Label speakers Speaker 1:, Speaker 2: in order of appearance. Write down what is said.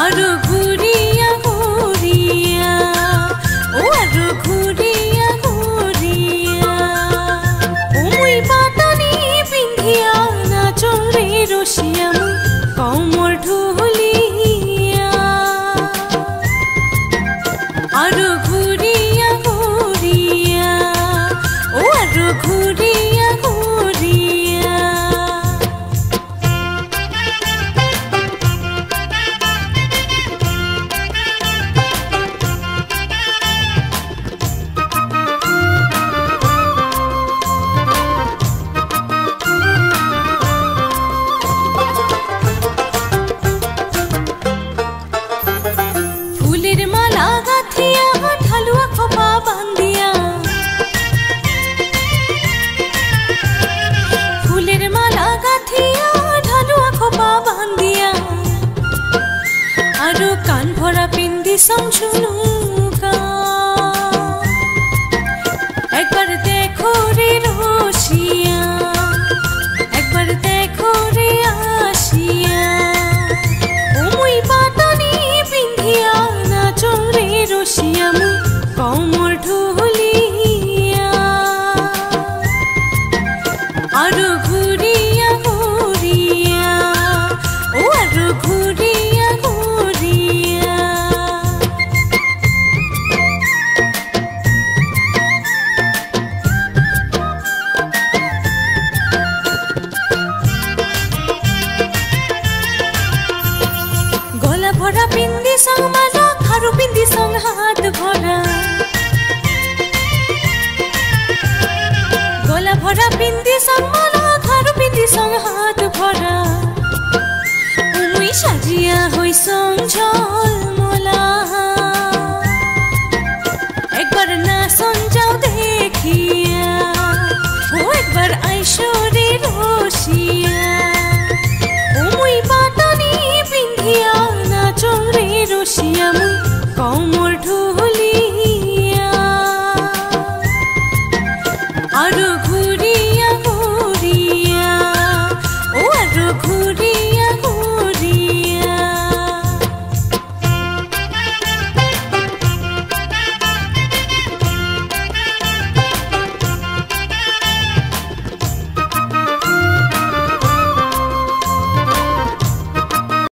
Speaker 1: আরো ঘুরিয়া ঘুরিয়া ও আরো ঘুরিয়া ঘুরিয়া ওই পাটানি পিন্ধিয়া নাচরে রসিয়া কমর ঢুলিয়া আরো ঘুরিয়া ঘুরিয়া ও আরো ঘুরিয়া ঘুরিয়া ফুলের মালা গাথিয়া ঢালুয়া খোপা বান্ধিয়া ফুলের মালা গাথিয়া ঢালুয়া খোপা বান্ধিয়া আরো কান ভরা পিন্দি সংশুনুকা একবার দেখো রে রসিয়া একবার দেখো রে আসিয়া ওই পাটানি পিন্ধিয়া নাচরে রসিয়া কমর ঢুলিয়া আরো ঘুরিয়া ঘুরিয়া ও আরো ঘুরিয়া ঘুরিয়া গলা ভরা পিন্দি সঙ্গ মালা খারু পিন্দি সঙ্গ হাত ভরা গলা ভরা পিন্দি সঙ্গ মালা খারু পিন্দি সঙ্গ হাত ভরা উই সাজিয়া হই সঙ্গ ঝলমলা একবার না সঞ্জাও দেখিয়া ও একবার আইসরে রসিয়া